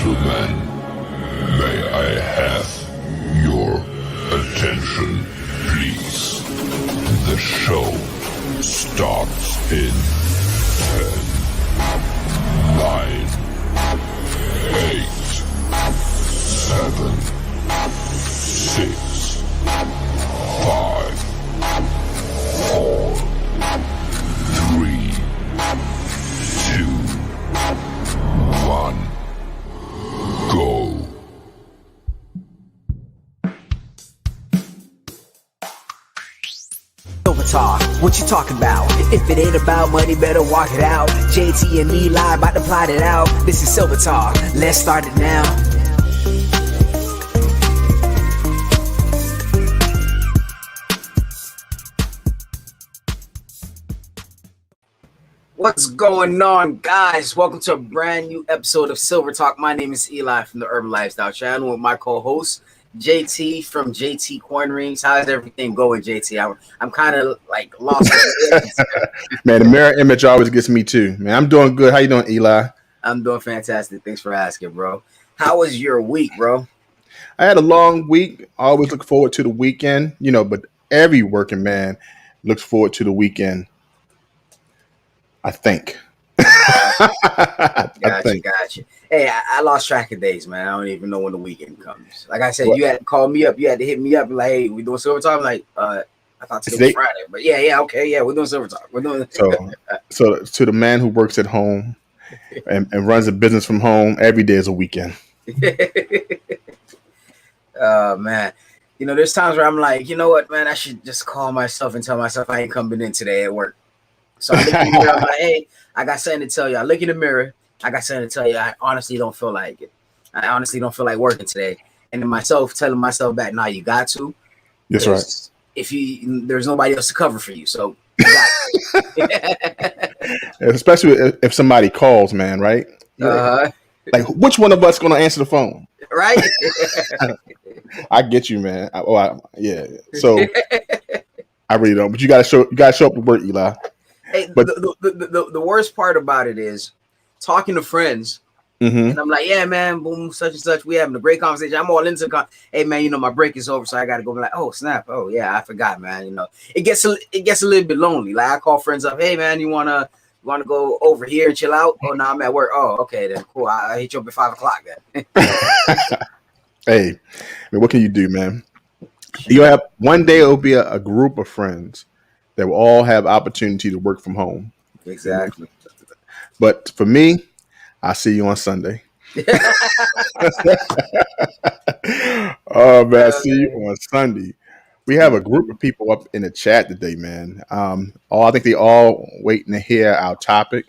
gentlemen, may I have your attention, please? The show starts in 10, 9, 8, 7, 6, 5, 4, 3, 2, 1, go. Silver talk, what you talking about? If it ain't about money, better walk it out. JT and Eli about to plot it out. This is Silver Talk, let's start it now. What's going on, guys? Welcome to a brand new episode of Silver Talk. My name is Eli from the Urban Lifestyle channel with my co-host JT from JT Coin Rings. How's everything going, JT? I'm kind of like lost. Man, the mirror image always gets me too. Man, I'm doing good. How you doing, Eli? I'm doing fantastic. Thanks for asking, bro. How was your week, bro? I had a long week. I always look forward to the weekend, but every working man looks forward to the weekend. I think. Gotcha. Hey, I lost track of days, man. I don't even know when the weekend comes. Like I said, You had to call me up. You had to hit me up and like, hey, we doing Silver Talk? I'm like, I thought today was Friday. But okay, we're doing Silver Talk. We're doing So to the man who works at home and runs a business from home, every day is a weekend. Man. There's times where I'm like, you know what, man, I should just call myself and tell myself I ain't coming in today at work. So I look in the mirror, I'm like, hey, I got something to tell you. I look in the mirror, I got something to tell you. I honestly don't feel like it. I honestly don't feel like working today. And then myself telling myself back, nah, you got to. That's right. There's nobody else to cover for you. So you got to. Especially if somebody calls, man, right? Like, which one of us going to answer the phone? Right? I get you, man. Yeah. So I really don't. But you gotta show up to work, Eli. Hey, but the worst part about it is talking to friends, and I'm like, yeah, man, boom, such and such. We having a great conversation. I'm all into hey, man, my break is over, so I got to go. Like, oh snap, oh yeah, I forgot, man. It gets a little bit lonely. Like I call friends up, hey, man, you wanna go over here and chill out? Oh no, I'm at work. Oh, okay, then cool. I'll hit you up at 5 o'clock then. Hey, man, what can you do, man? You have one day it'll be a group of friends that will all have opportunity to work from home. Exactly. But for me, I see you on Sunday. Oh man, I see you on Sunday. We have a group of people up in the chat today, man. I think they all waiting to hear our topic.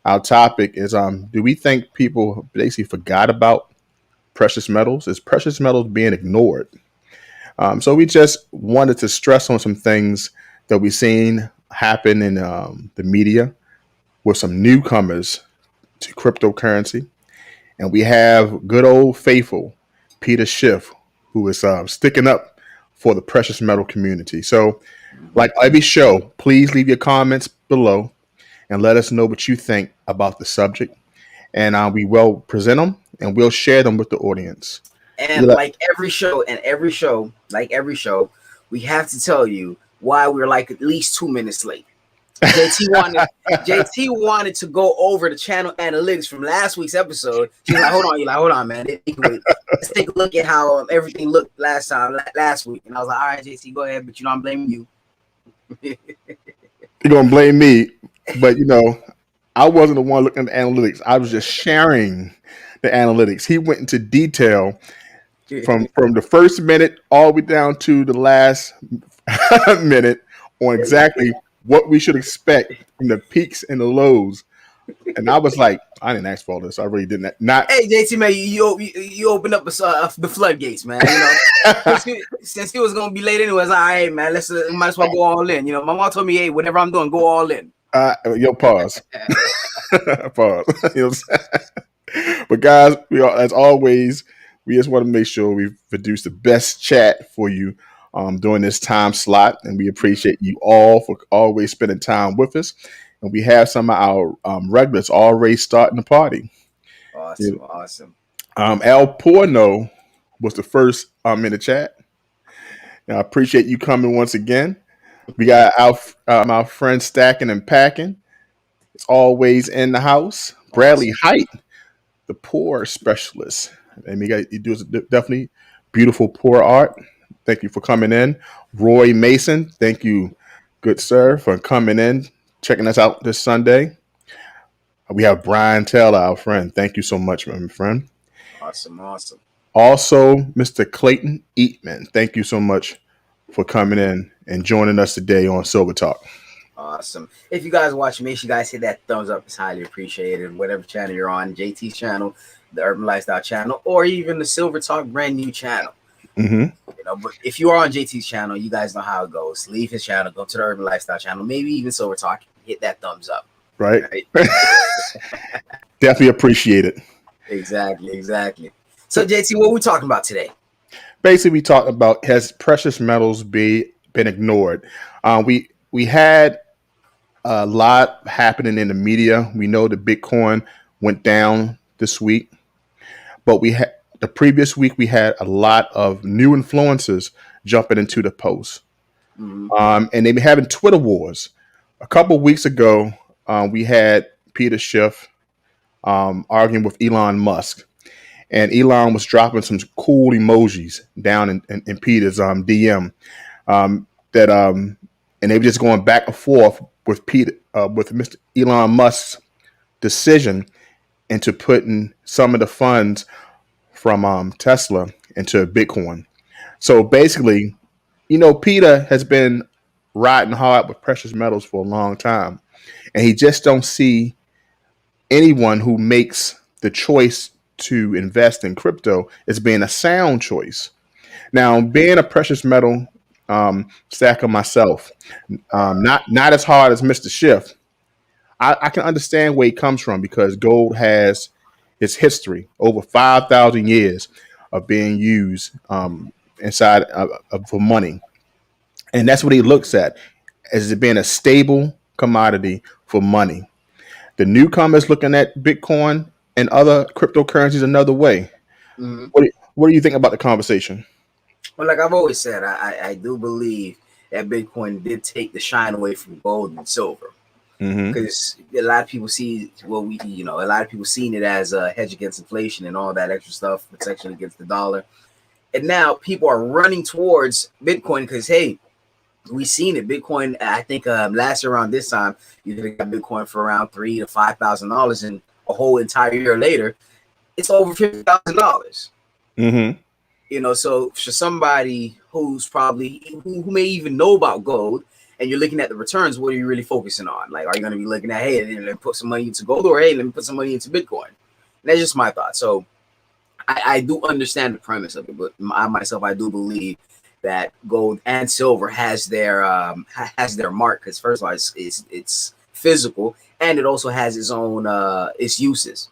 Our topic is do we think people basically forgot about precious metals? Is precious metals being ignored? So we just wanted to stress on some things that we've seen happen in the media with some newcomers to cryptocurrency. And we have good old faithful Peter Shiff, who is sticking up for the precious metal community. So like every show, please leave your comments below and let us know what you think about the subject. And we will present them and we'll share them with the audience. And like every show, we have to tell you why we're like at least 2 minutes late. JT wanted to go over the channel analytics from last week's episode. She's like, hold on, man. Let's take a look at how everything looked last week. And I was like, all right, JT, go ahead, but I'm blaming you. You're gonna blame me, but I wasn't the one looking at the analytics. I was just sharing the analytics. He went into detail from the first minute all the way down to the last minute on exactly what we should expect from the peaks and the lows. And I was like, I didn't ask for all this. I really didn't. Hey, JT, man, you opened up the floodgates, man. Since he was gonna be late anyways, all right, man. Might as well go all in. My mom told me, hey, whatever I'm doing, go all in. Pause. Pause. But guys, as always, we just want to make sure we produce the best chat for you during this time slot, and we appreciate you all for always spending time with us. And we have some of our regulars already starting the party. Awesome. El Porno was the first in the chat. Now, I appreciate you coming once again. We got our friend Stacking and Packing. It's always in the house. Bradley Awesome. Height, the poor specialist. And you do definitely beautiful poor art. Thank you for coming in. Roy Mason, thank you, good sir, for coming in, checking us out this Sunday. We have Brian Taylor, our friend. Thank you so much, my friend. Awesome. Awesome. Also, Mr. Clayton Eatman, thank you so much for coming in and joining us today on Silver Talk. Awesome. If you guys watch, make sure you guys hit that thumbs up. It's highly appreciated. Whatever channel you're on, JT's channel, the Urban Lifestyle channel, or even the Silver Talk brand new channel. But if you are on JT's channel, you guys know how it goes. Leave his channel, go to the Urban Lifestyle channel, maybe even Silver Talk, hit that thumbs up. Right? Definitely appreciate it. Exactly. So JT, what are we talking about today? Basically, we talked about has precious metals been ignored. We had a lot happening in the media. We know that Bitcoin went down this week, but the previous week we had a lot of new influencers jumping into the post, and they've been having Twitter wars. A couple weeks ago, we had Peter Schiff arguing with Elon Musk, and Elon was dropping some cool emojis down in Peter's DM and they were just going back and forth with Mr. Elon Musk's decision into putting some of the funds from Tesla into Bitcoin. So basically, Peter has been riding hard with precious metals for a long time, and he just don't see anyone who makes the choice to invest in crypto as being a sound choice. Now, being a precious metal stacker myself, not as hard as Mr. Shiff, I can understand where he comes from because gold has its history over 5,000 years of being used inside for money, and that's what he looks at as it being a stable commodity for money. The newcomers looking at Bitcoin and other cryptocurrencies another way. What do you think about the conversation? Well, like I've always said, I do believe that Bitcoin did take the shine away from gold and silver, because a lot of people see a lot of people seen it as a hedge against inflation and all that extra stuff, protection against the dollar, and now people are running towards Bitcoin because hey, we seen it. Bitcoin, I think last year around this time, you could have got Bitcoin for around $3,000 to $5,000, and a whole entire year later, it's over $50,000. So for somebody who's probably who may even know about gold, and you're looking at the returns, what are you really focusing on? Like, are you going to be looking at, hey, let me put some money into gold, or hey, let me put some money into Bitcoin? And that's just my thought. So I do understand the premise of it, but I do believe that gold and silver has their mark, because first of all, it's physical, and it also has its own its uses.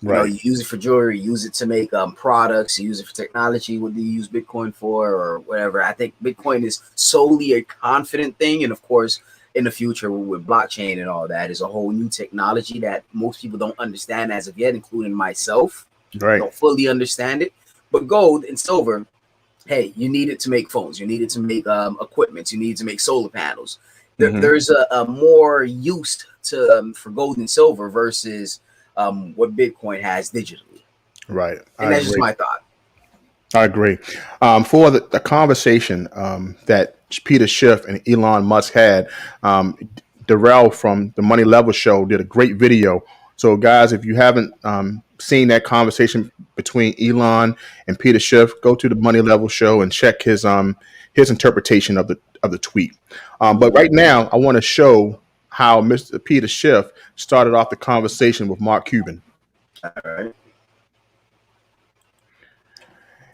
Right. You use it for jewelry, use it to make products, you use it for technology. What do you use Bitcoin for, or whatever? I think Bitcoin is solely a confident thing, and of course, in the future with blockchain and all that, is a whole new technology that most people don't understand as of yet, including myself. Right. Don't fully understand it. But gold and silver, hey, you need it to make phones, you need it to make equipment, you need to make solar panels. There's a more use to for gold and silver versus what Bitcoin has digitally. Right. And that's just my thought. I agree. For the conversation that Peter Schiff and Elon Musk had, Darrell from the Money Level Show did a great video. So, guys, if you haven't seen that conversation between Elon and Peter Schiff, go to the Money Level Show and check his interpretation of the tweet. But right now, I want to show how Mr. Peter Schiff started off the conversation with Mark Cuban. All right.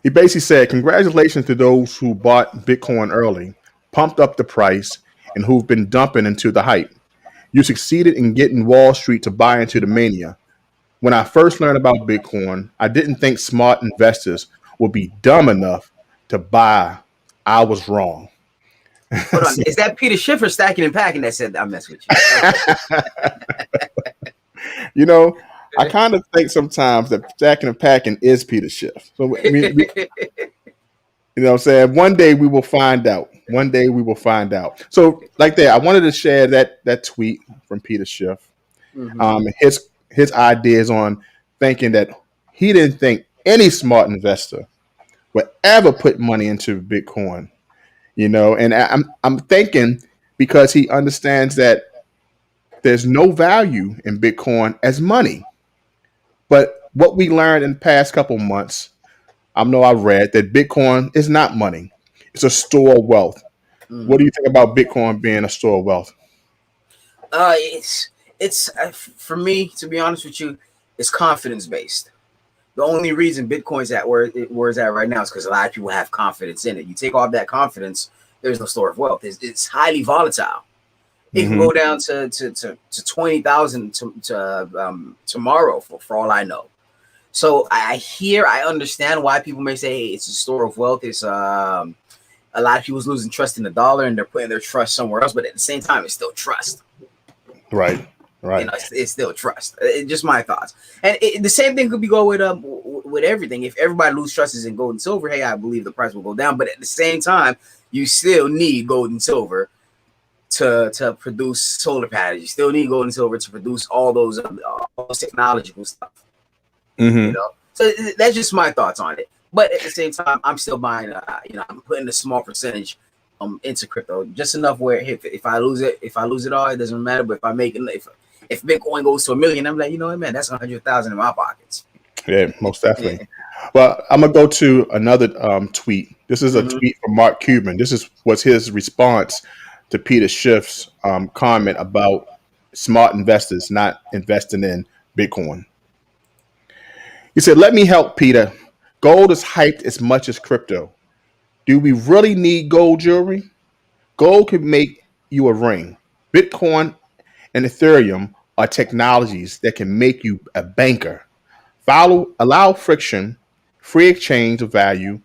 He basically said, "Congratulations to those who bought Bitcoin early, pumped up the price, and who've been dumping into the hype. You succeeded in getting Wall Street to buy into the mania. When I first learned about Bitcoin, I didn't think smart investors would be dumb enough to buy. I was wrong." Hold on. Is that Peter Schiff Stacking and Packing that said that? I mess with you? I kind of think sometimes that stacking and packing is Peter Schiff. So you know what I'm saying? One day we will find out. One day we will find out. So like that, I wanted to share that tweet from Peter Schiff. Mhm. His ideas on thinking that he didn't think any smart investor would ever put money into Bitcoin. You know, and I'm thinking because he understands that there's no value in Bitcoin as money. But what we learned in the past couple months, I know I read that Bitcoin is not money. It's a store of wealth. What do Mhm. you think about Bitcoin being a store of wealth? It's for me, to be honest with you, it's confidence based. The only reason Bitcoin's at where it's at right now is because a lot of people have confidence in it. You take off that confidence, there's no store of wealth. It's highly volatile. It can Hmm. go down to 20,000 tomorrow for all I know. So I understand why people may say, hey, it's a store of wealth. It's a lot of people's losing trust in the dollar and they're putting their trust somewhere else. But at the same time, it's still trust. Right, You know, right. it's still trust. Just my thoughts. And the same thing could be going with everything. If everybody loses trust in gold and silver, hey, I believe the price will go down. But at the same time, you still need gold and silver to produce solar panels. You still need gold and silver to produce all those technological stuff. You Hmm. know, so that's just my thoughts on it. But at the same time, I'm still buying. I'm putting a small percentage into crypto, just enough where if I lose it all, it doesn't matter. But if I make it, if Bitcoin goes to 1 million, I'm like, you know what, man, that's 100,000 in my pockets. Yeah, most definitely. Yeah. Well, I'm gonna go to another tweet. This is a Mm-hmm. tweet from Mark Cuban. Was his response to Peter Schiff's comment about smart investors not investing in Bitcoin. He said, "Let me help, Peter. Gold is hyped as much as crypto. Do we really need gold jewelry? Gold can make you a ring. Bitcoin and Ethereum are technologies that can make you a banker. Allow friction, free exchange of value,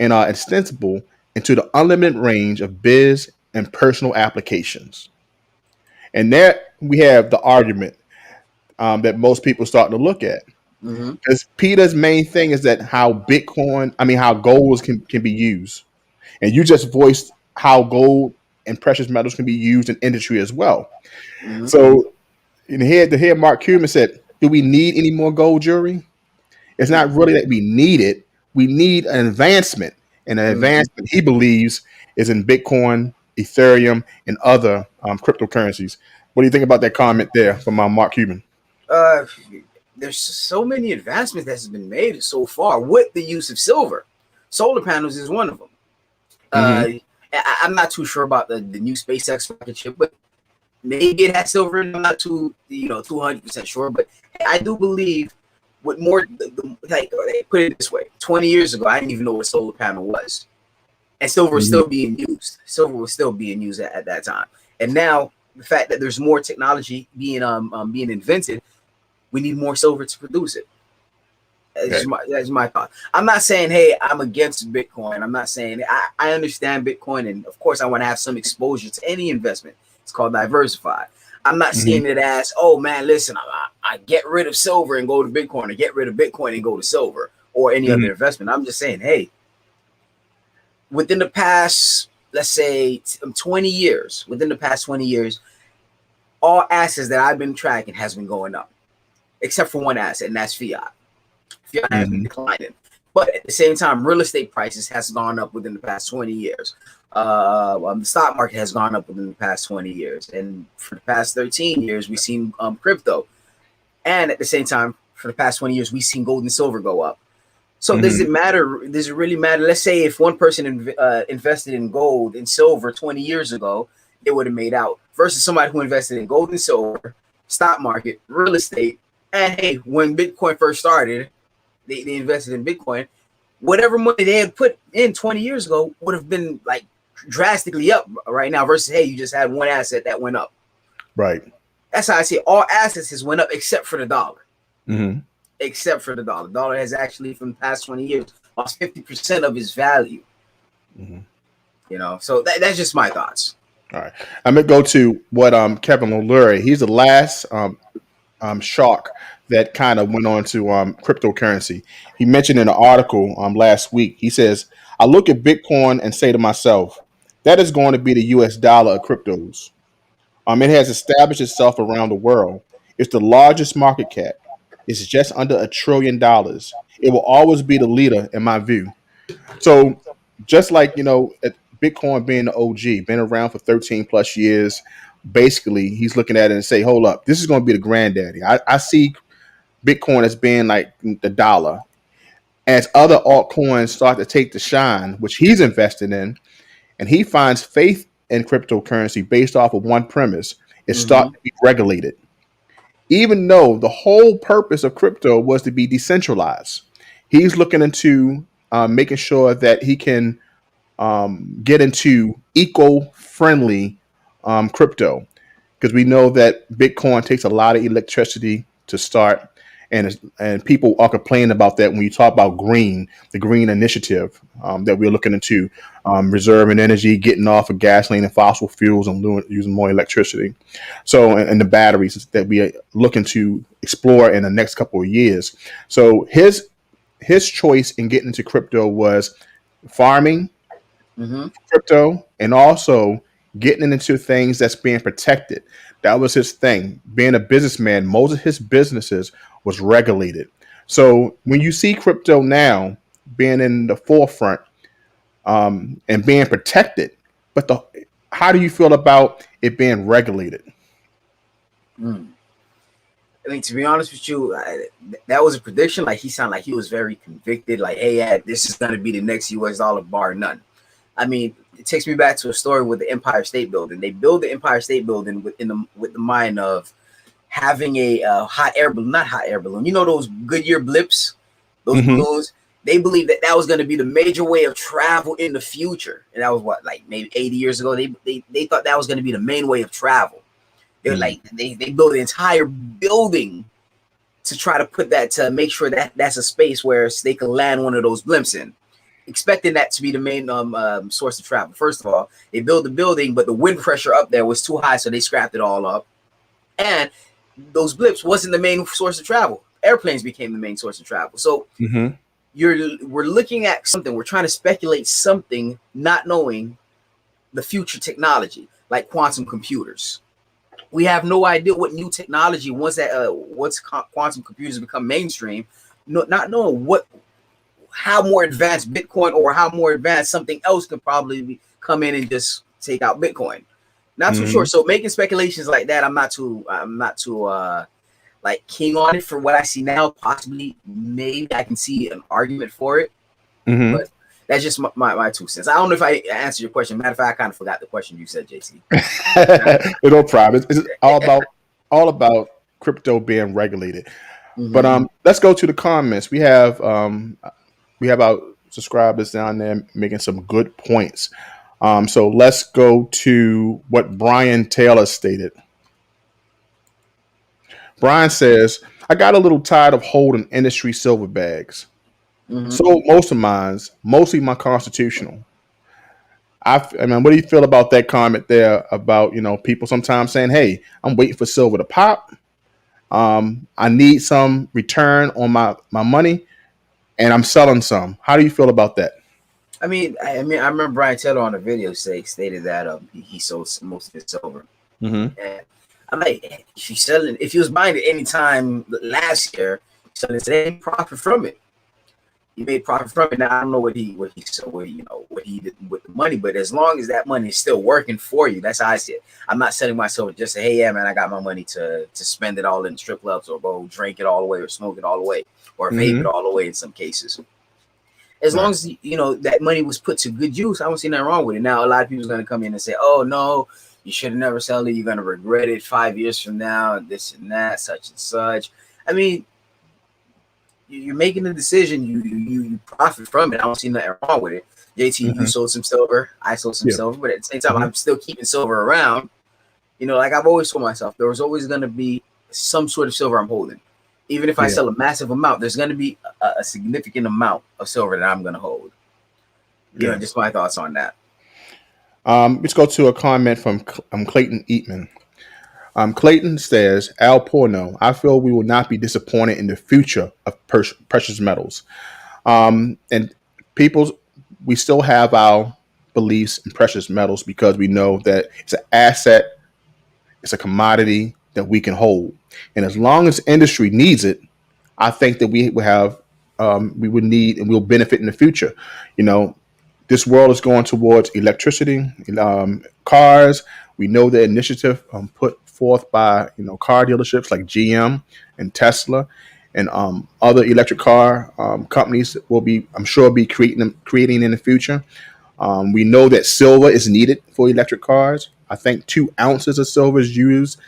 and are extensible into the unlimited range of biz and personal applications." And there we have the argument that most people starting to look at. Mm-hmm. Because Peter's main thing is that how gold can be used. And you just voiced how gold and precious metals can be used in industry as well. Mm-hmm. So to hear Mark Cuban said, do we need any more gold jewelry? It's not really that we need it. We need an advancement. And an Mm-hmm. advancement he believes is in Bitcoin, Ethereum, and other cryptocurrencies. What do you think about that comment there from Mark Cuban? Uh, there's so many advancements that's been made so far with the use of silver. Solar panels is one of them. Hmm. Uh, I'm not too sure about the new SpaceX rocket ship, but maybe it has silver. I'm not 200% sure, but I do believe with more like they put it this way: 20 years ago, I didn't even know what a solar panel was, and silver was Hmm. still being used. Silver was still being used at that time, and now the fact that there's more technology being invented, we need more silver to produce it. Okay. That's my thought. I'm not saying, hey, I'm against Bitcoin. I'm not saying I understand Bitcoin, and of course, I want to have some exposure to any investment. It's called diversified. I'm not Hmm. seeing it as, oh man, listen, I get rid of silver and go to Bitcoin, or get rid of Bitcoin and go to silver, or any Hmm. other investment. I'm just saying, hey, within the past, let's say 20 years, within the past 20 years, all assets that I've been tracking has been going up, except for one asset, and that's fiat. Fiat has been Hmm. declining. But at the same time, real estate prices has gone up within the past 20 years. The stock market has gone up within the past 20 years. And for the past 13 years, we've seen crypto. And at the same time, for the past 20 years, we've seen gold and silver go up. So does Hmm. it matter? Does it really matter? Let's say if one person invested in gold and silver 20 years ago, they would have made out versus somebody who invested in gold and silver, stock market, real estate. And hey, when Bitcoin first started, they invested in Bitcoin. Whatever money they had put in 20 years ago would have been like drastically up right now versus, hey, you just had one asset that went up. Right. That's how I see it. All assets has went up except for the dollar. Hmm. Except for the dollar. The dollar has actually, from the past 20 years, lost 50% of its value. Hmm. So that's just my thoughts. All right. I'm gonna go to what Kevin O'Leary. He's the last shark that kind of went on to cryptocurrency. He mentioned in an article last week. He says, "I look at Bitcoin and say to myself, that is going to be the U.S. dollar of cryptos. It has established itself around the world. It's the largest market cap. It's just under $1 trillion. It will always be the leader in my view." So just like, Bitcoin being the OG, been around for 13 plus years, basically he's looking at it and say, hold up, this is going to be the granddaddy. I see Bitcoin as being like the dollar. As other altcoins start to take the shine, which he's invested in, and he finds faith in cryptocurrency based off of one premise, it's starting to be regulated. Even though the whole purpose of crypto was to be decentralized, he's looking into making sure that he can get into eco-friendly crypto, because we know that Bitcoin takes a lot of electricity to start, and people are complaining about that when you talk about the green initiative that we're looking into, reserving energy, getting off of gasoline and fossil fuels, and using more electricity. So, and the batteries that we are looking to explore in the next couple of years. So his choice in getting into crypto was farming crypto, and also getting into things that's being protected. That was his thing. Being a businessman, most of his businesses was regulated. So when you see crypto now being in the forefront and being protected, but how do you feel about it being regulated? I mean, to be honest with you, that was a prediction. Like, he sounded like he was very convicted. Like, hey, yeah, this is going to be the next U.S. dollar, bar none. I mean, it takes me back to a story with the Empire State Building. They built the Empire State Building with the mind of having a hot air balloon, not hot air balloon. You know those Goodyear blips, those balloons. They believed that was going to be the major way of travel in the future, and that was what, like maybe 80 years ago. They thought that was going to be the main way of travel. They were like they built the entire building to try to put that, to make sure that that's a space where they could land one of those blimps in, expecting that to be the main source of travel. First of all, they built the building, but the wind pressure up there was too high, so they scrapped it all up. And those blips wasn't the main source of travel. Airplanes became the main source of travel. So we're looking at something. We're trying to speculate something, not knowing the future technology, like quantum computers. We have no idea what new technology, once quantum computers become mainstream, not knowing how more advanced Bitcoin or how more advanced something else could probably come in and just take out Bitcoin. Not too sure. So making speculations like that, I'm not too like keen on it for what I see now. Possibly, maybe I can see an argument for it, but that's just my 2 cents. I don't know if I answered your question. Matter of fact, I kind of forgot the question you said, JT. No problem. It's all about crypto being regulated. But let's go to the comments. We have our subscribers down there making some good points. So let's go to what Brian Taylor stated. Brian says, I got a little tired of holding industry silver bags. Sold most of mine, mostly my constitutional. I mean, what do you feel about that comment there about, people sometimes saying, hey, I'm waiting for silver to pop. I need some return on my money, and I'm selling some. How do you feel about that? I mean, I remember Brian Taylor on a video stated that he sold most of his silver. And I'm like, if he was buying it any time last year, selling it today, profit from it. He made profit from it. Now I don't know what he did with the money, but as long as that money is still working for you, that's how I see it. I'm not selling myself just say, hey, yeah, man, I got my money to spend it all in strip clubs, or go drink it all the way, or smoke it all the way, or vape it all the way in some cases. As long as that money was put to good use, I don't see nothing wrong with it. Now a lot of people are going to come in and say, oh no, you should have never sold it. You're going to regret it 5 years from now, this and that, such and such. I mean, you're making a decision. You profit from it. I don't see nothing wrong with it. JT, you sold some silver. I sold some silver, but at the same time, I'm still keeping silver around. Like I've always told myself, there was always going to be some sort of silver I'm holding. Even if I sell a massive amount, there's going to be a significant amount of silver that I'm going to hold. Just my thoughts on that. Let's go to a comment from Clayton Eatman. Clayton says, Al Porno, I feel we will not be disappointed in the future of precious metals. And people, we still have our beliefs in precious metals because we know that it's an asset, it's a commodity that we can hold. And as long as industry needs it, I think that we will have, we would need and we'll benefit in the future. You know, this world is going towards electricity, cars. We know the initiative put forth by car dealerships like GM and Tesla and other electric car companies will be, I'm sure, be creating in the future. We know that silver is needed for electric cars. I think 2 ounces of silver is used,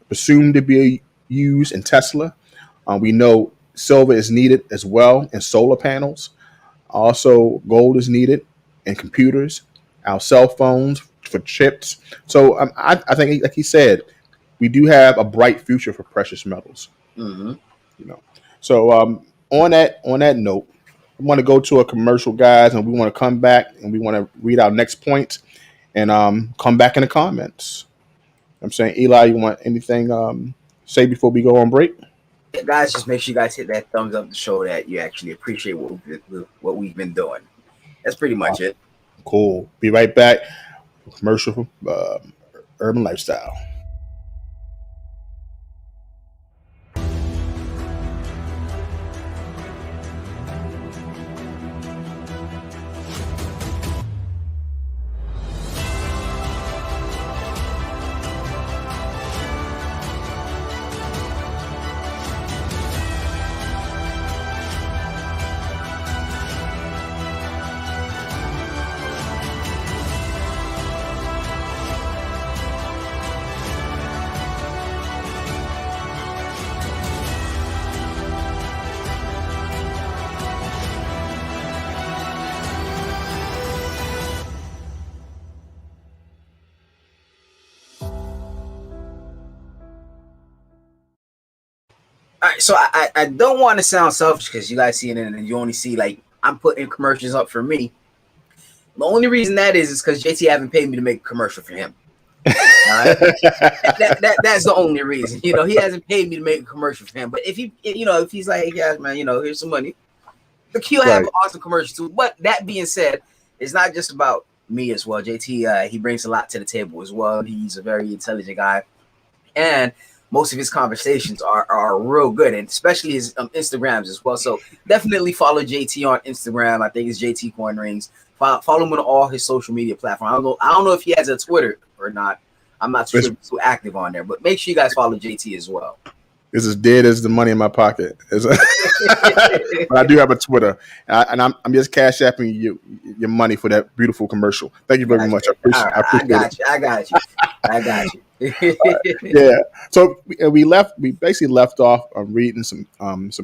presumed to be used in Tesla. We know silver is needed as well in solar panels. Also, gold is needed in computers, our cell phones for chips. So I think, like he said, we do have a bright future for precious metals. Mm-hmm. You know. So on that note, I want to go to a commercial, guys, and we want to come back and we want to read our next point and come back in the comments. I'm saying, Eli, you want anything say before we go on break? Yeah, guys, just make sure you guys hit that thumbs up to show that you actually appreciate what we've been doing. That's pretty much it. Cool. Be right back. Commercial, urban lifestyle. All right, so I don't want to sound selfish because you guys see it and you only see like I'm putting commercials up for me. The only reason that is because JT haven't paid me to make a commercial for him. That's the only reason. He hasn't paid me to make a commercial for him. But if he's like, hey guys, man, here's some money. The Q have an awesome commercial too. But that being said, it's not just about me as well. JT, he brings a lot to the table as well. He's a very intelligent guy, and most of his conversations are real good, and especially his Instagrams as well. So definitely follow JT on Instagram. I think it's JT Coin Rings. Follow him on all his social media platforms. I don't know if he has a Twitter or not. I'm not sure if he's too active on there, but make sure you guys follow JT as well. It's as dead as the money in my pocket. But I do have a Twitter, and I'm just cash apping you your money for that beautiful commercial. Thank you very much. I appreciate it. I got you. Yeah. So we basically left off reading some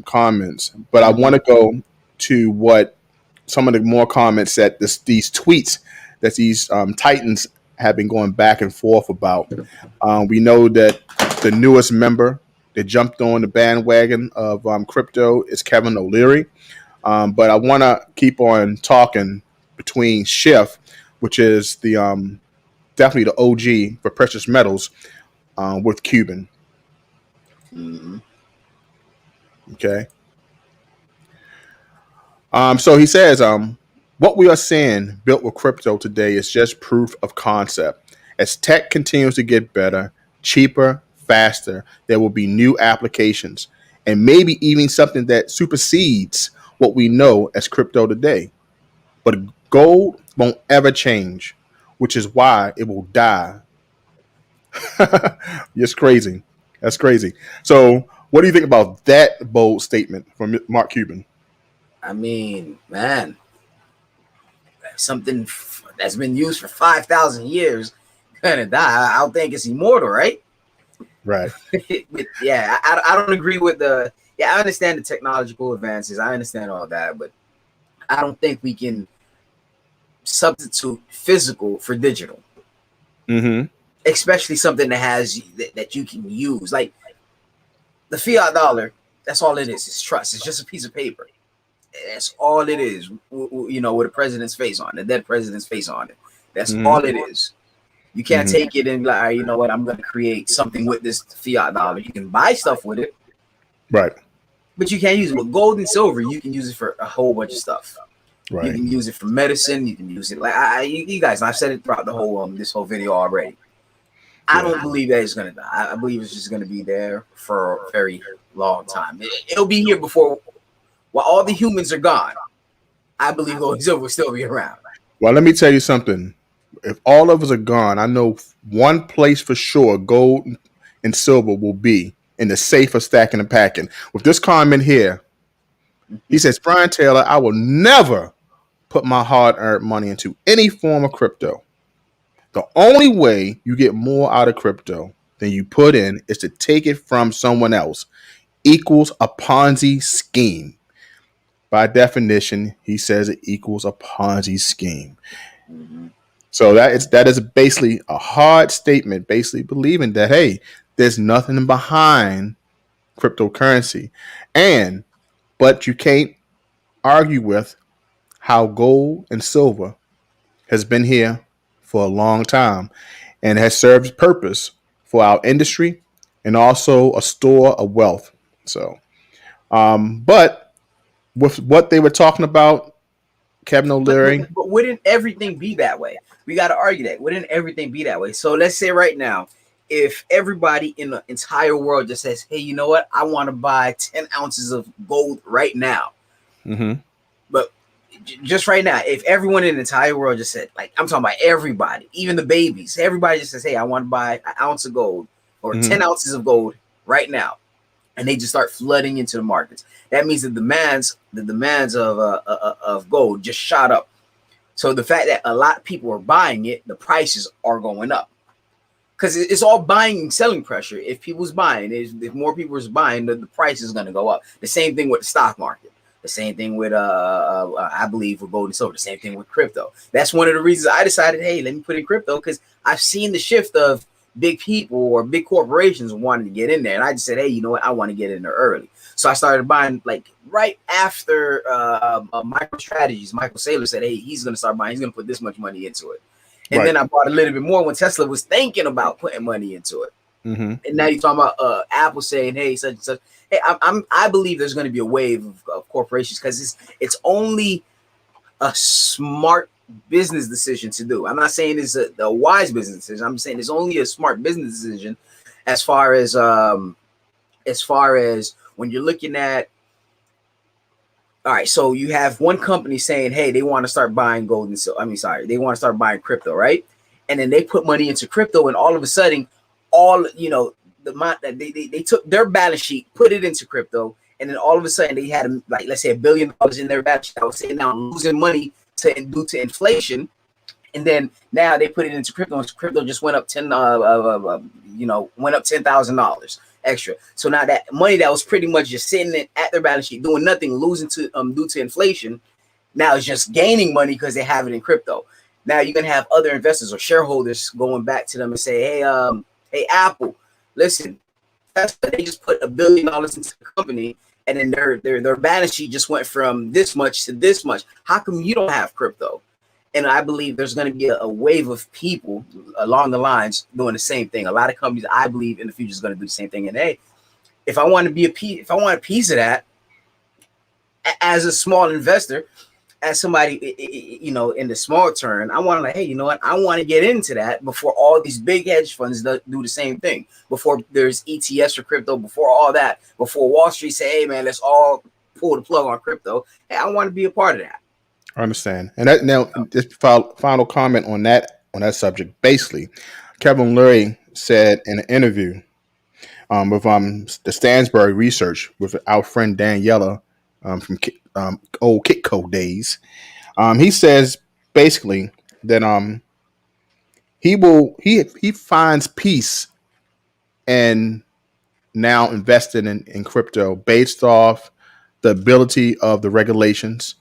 comments, but I want to go to what some of the more comments that these tweets that these Titans have been going back and forth about. We know that the newest member that jumped on the bandwagon of crypto is Kevin O'Leary. But I want to keep on talking between Shiff, which is the definitely the OG for precious metals, with Cuban. Mm-hmm. Okay. So he says, what we are seeing built with crypto today is just proof of concept. As tech continues to get better, cheaper, faster, there will be new applications and maybe even something that supersedes what we know as crypto today. But gold won't ever change, which is why it will die. It's crazy. That's crazy. So what do you think about that bold statement from Mark Cuban? I mean, man, something that's been used for 5,000 years gonna die. I don't think it's immortal, right? Right. But yeah, I don't agree with the. Yeah, I understand the technological advances. I understand all that, but I don't think we can substitute physical for digital. Mm-hmm. Especially something that has that you can use, like the fiat dollar. That's all it is. It's trust. It's just a piece of paper. That's all it is. With a president's face on it, the dead president's face on it. That's all it is. You can't take it and be like, all right, you know what? I'm going to create something with this fiat dollar. You can buy stuff with it, Right. but you can't use it. With gold and silver, you can use it for a whole bunch of stuff. Right. You can use it for medicine. You can use it like you guys. I've said it throughout the whole this whole video already. I don't believe that it's gonna die. I believe it's just gonna be there for a very long time. It'll be here before, while all the humans are gone. I believe gold and silver will still be around. Well, let me tell you something. If all of us are gone, I know one place for sure gold and silver will be in the safe of stacking and packing. With this comment here, he says, Brian Taylor, I will never put my hard-earned money into any form of crypto. The only way you get more out of crypto than you put in is to take it from someone else. Equals a Ponzi scheme. By definition, he says it equals a Ponzi scheme. So that is basically a hard statement, basically believing that, hey, there's nothing behind cryptocurrency. But you can't argue with how gold and silver has been here for a long time and has served purpose for our industry and also a store of wealth. So, but with what they were talking about, Kevin O'Leary. But wouldn't everything be that way? We got to argue that. Wouldn't everything be that way? So let's say right now, if everybody in the entire world just says, hey, you know what? I want to buy 10 ounces of gold right now. But just right now, if everyone in the entire world just said, like, I'm talking about everybody, even the babies, everybody just says, hey, I want to buy an ounce of gold or 10 ounces of gold right now. And they just start flooding into the markets. That means the demands of gold just shot up. So the fact that a lot of people are buying it, the prices are going up. Because it's all buying and selling pressure. If people's buying, if more people is buying, the price is going to go up. The same thing with the stock market. The same thing with I believe with gold and silver. The same thing with crypto. That's one of the reasons I decided, hey, let me put in crypto, because I've seen the shift of big people or big corporations wanting to get in there, and I just said, hey, you know what? I want to get in there early. So I started buying like right after MicroStrategies. Michael Saylor said, hey, he's going to start buying. He's going to put this much money into it. And then I bought a little bit more when Tesla was thinking about putting money into it. And now you're talking about Apple saying, hey, such and such. Hey, I believe there's going to be a wave of corporations, because it's only a smart business decision to do. I'm not saying it's a wise business decision. I'm saying it's only a smart business decision as far as when you're looking at, all right, so you have one company saying, hey, they want to start buying gold and silver. They want to start buying crypto, right? And then they put money into crypto, and all of a sudden, the amount that they took their balance sheet, put it into crypto, and then all of a sudden they had like, let's say $1 billion in their balance sheet. I was saying now losing money due to inflation, and then now they put it into crypto, and crypto just went up went up $10,000 extra. So now that money that was pretty much just sitting at their balance sheet doing nothing, losing to due to inflation, now it's just gaining money because they have it in crypto. Now you're gonna have other investors or shareholders going back to them and say, hey, Apple, listen, they just put $1 billion into the company, and then their balance sheet just went from this much to this much. How come you don't have crypto? And I believe there's going to be a wave of people along the lines doing the same thing. A lot of companies, I believe, in the future is going to do the same thing. And hey, if I want a piece of that, as a small investor, as somebody, in the small term, I want to hey, you know what? I want to get into that before all these big hedge funds do the same thing. Before there's ETFs for crypto, before all that, before Wall Street say, hey man, let's all pull the plug on crypto. Hey, I want to be a part of that. I understand. And that, now, just final comment on that subject. Basically, Kevin Lurie said in an interview with the Stansberg Research with our friend Daniela from old Kitco days. He says basically that he finds peace in now investing in crypto based off the ability of the regulations.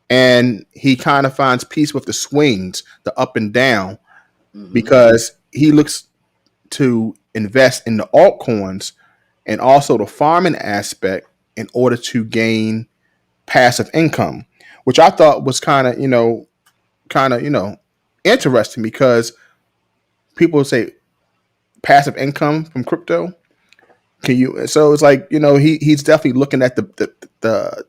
And he kind of finds peace with the swings, the up and down, because he looks to invest in the altcoins and also the farming aspect in order to gain passive income, which I thought was kind of interesting, because people say passive income from crypto. Can you? So it's like, he's definitely looking at the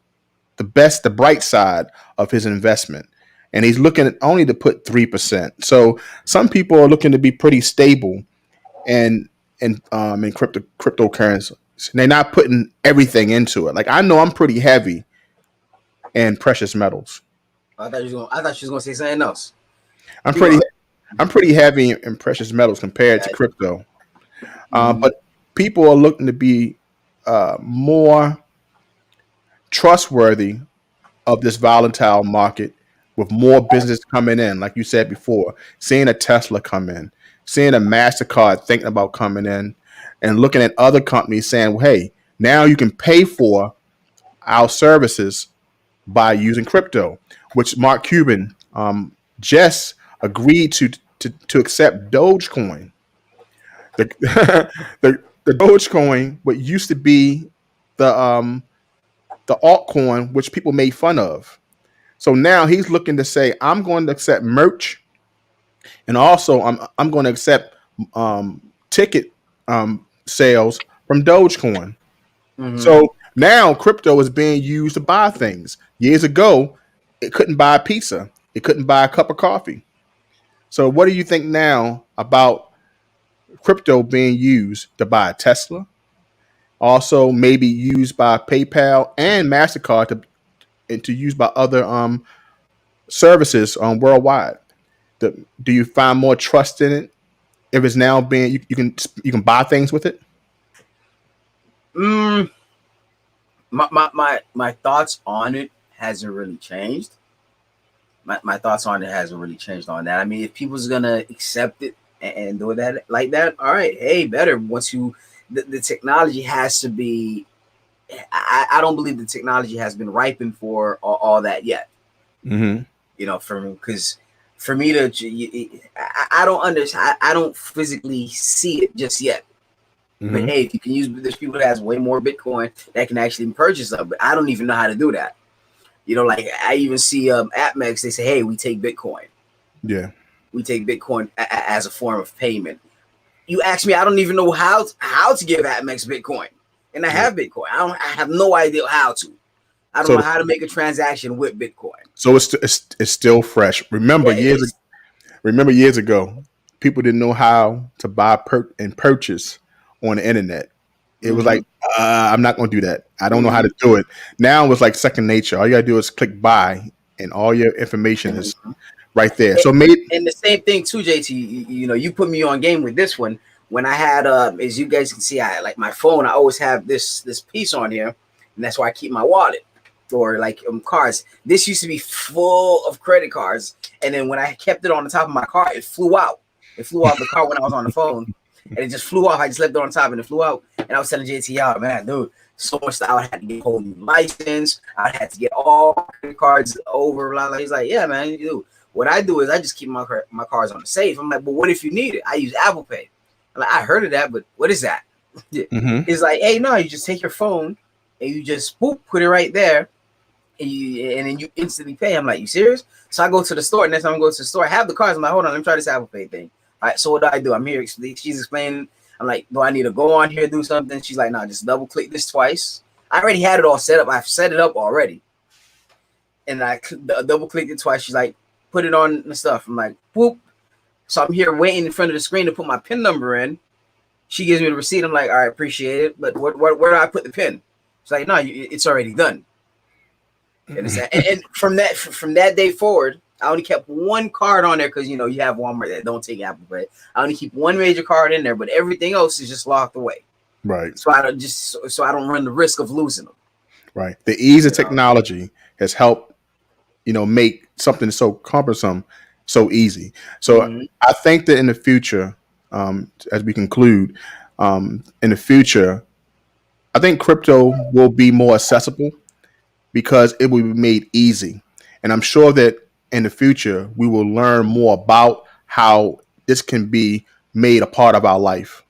bright side of his investment, and he's looking at only to put 3%. So some people are looking to be pretty stable and in cryptocurrency. They're not putting everything into it. Like I know I'm pretty heavy in precious metals. I thought you was gonna say something else. I'm Keep pretty going. I'm pretty heavy in precious metals compared to crypto. But people are looking to be more trustworthy of this volatile market with more business coming in. Like you said before, seeing a Tesla come in, seeing a MasterCard thinking about coming in, and looking at other companies saying, well, hey, now you can pay for our services by using crypto, which Mark Cuban just agreed to accept Dogecoin. The, the Dogecoin, what used to be the altcoin, which people made fun of. So now he's looking to say, I'm going to accept merch, and also I'm going to accept ticket sales from Dogecoin. So now crypto is being used to buy things. Years ago, it couldn't buy a pizza. It couldn't buy a cup of coffee. So what do you think now about crypto being used to buy a Tesla? Also, maybe used by PayPal and MasterCard to use by other services worldwide. Do you find more trust in it if it's now being you can buy things with it? Mm, my thoughts on it hasn't really changed. My thoughts on it hasn't really changed on that. I mean, if people's gonna accept it and do that like that, all right, hey, better. Once the technology has to be. I don't believe the technology has been ripened for all that yet. Mm-hmm. Because for me to, I don't understand. I don't physically see it just yet. Mm-hmm. But hey, if you can use, there's people that has way more Bitcoin that can actually purchase them. But I don't even know how to do that. Like I even see AppMex. They say, hey, we take Bitcoin. Yeah, we take Bitcoin as a form of payment. You ask me, I don't even know how to give AppMex Bitcoin, and I have Bitcoin. I have no idea how to. I don't know how to make a transaction with Bitcoin. So it's still fresh. Remember years ago, people didn't know how to buy and purchase on the internet. It was like, I'm not going to do that. I don't know how to do it. Now it's like second nature. All you got to do is click buy, and all your information is right there. So and the same thing too, JT. You put me on game with this one. When I had, as you guys can see, I like my phone. I always have this piece on here, and that's why I keep my wallet or like cards. This used to be full of credit cards, and then when I kept it on the top of my car, it flew out. It flew out the car when I was on the phone, and it just flew off. I just left it on top, and it flew out. And I was telling JT, "Oh man, dude, so much stuff. I had to get a whole new license. I had to get all credit cards over." Blah, blah. He's like, "Yeah, man, you do." What I do is I just keep my cards on the safe. I'm like, "But what if you need it?" I use Apple Pay. I'm like, I heard of that, but what is that? It's like, hey, no, you just take your phone and you just put it right there, and then you instantly pay. I'm like, you serious? So I go to the store. Next time I go to the store, I have the cards. I'm like, hold on, let me try this Apple Pay thing. All right, so what do? I'm here. She's explaining. I'm like, do I need to go on here, do something? She's like, no, just double click this twice. I already had it all set up. I've set it up already. And I double clicked it twice. She's like, put it on the stuff. I'm like, whoop. So I'm here waiting in front of the screen to put my PIN number in. She gives me the receipt. I'm like, all right, appreciate it. But where do I put the PIN? She's like, no, it's already done. And from that day forward, I only kept one card on there because you have Walmart that don't take Apple Pay. I only keep one major card in there, but everything else is just locked away. Right. So I don't run the risk of losing them. Right. The ease of technology has helped, make something so cumbersome so easy. So I think that in the future, as we conclude, in the future, I think crypto will be more accessible because it will be made easy. And I'm sure that in the future, we will learn more about how this can be made a part of our life.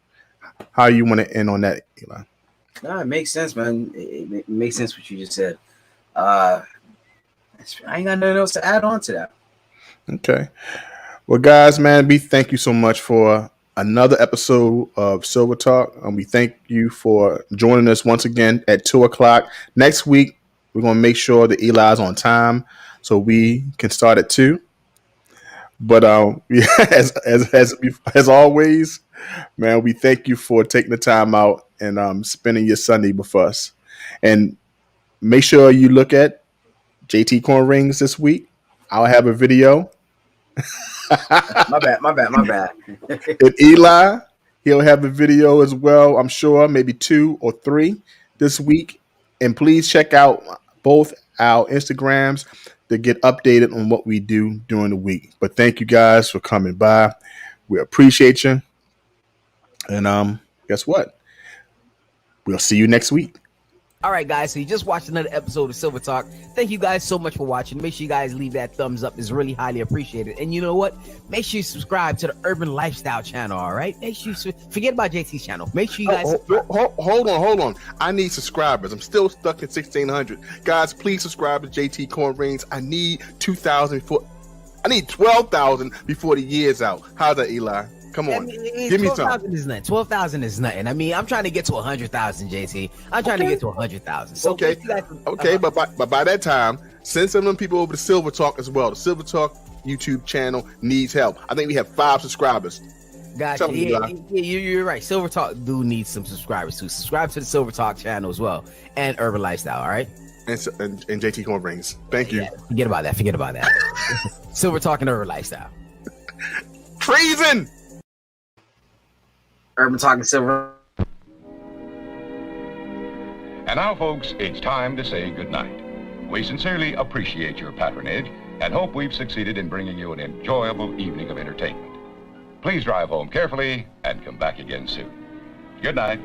How you want to end on that, Eli? No, it makes sense, man. It makes sense what you just said. I ain't got nothing else to add on to that. Okay. Well, guys, man, we thank you so much for another episode of Silver Talk. And we thank you for joining us once again at 2:00. Next week, we're going to make sure that Eli's on time so we can start at 2. But as always, man, we thank you for taking the time out and spending your Sunday with us. And make sure you look at JT Corn Rings this week. I'll have a video. My bad. And Eli, he'll have a video as well, I'm sure, maybe 2 or 3 this week. And please check out both our Instagrams to get updated on what we do during the week. But thank you guys for coming by. We appreciate you. And guess what? We'll see you next week. All right, guys. So you just watched another episode of Silver Talk. Thank you guys so much for watching. Make sure you guys leave that thumbs up. It's really highly appreciated. And you know what? Make sure you subscribe to the Urban Lifestyle channel. All right. Make sure you forget about JT's channel. Make sure you guys. Hold on. I need subscribers. I'm still stuck at 1,600. Guys, please subscribe to JT Corn Rings. I need 2,000 I need 12,000 before the year's out. How's that, Eli? Come on, give me some. 12,000 is nothing. I mean, I'm trying to get to 100,000, JT. I'm trying to get to 100,000. So okay, but by that time, send some of them people over to Silver Talk as well. The Silver Talk YouTube channel needs help. I think we have 5 subscribers. Gotcha. You're right. Silver Talk do need some subscribers too. Subscribe to the Silver Talk channel as well, and Urban Lifestyle. All right. And JT Corn Rings. Thank you. Yeah, forget about that. Silver Talk and Urban Lifestyle. Treason. Urban Talk and Silver. And now, folks, it's time to say goodnight. We sincerely appreciate your patronage and hope we've succeeded in bringing you an enjoyable evening of entertainment. Please drive home carefully and come back again soon. Good night.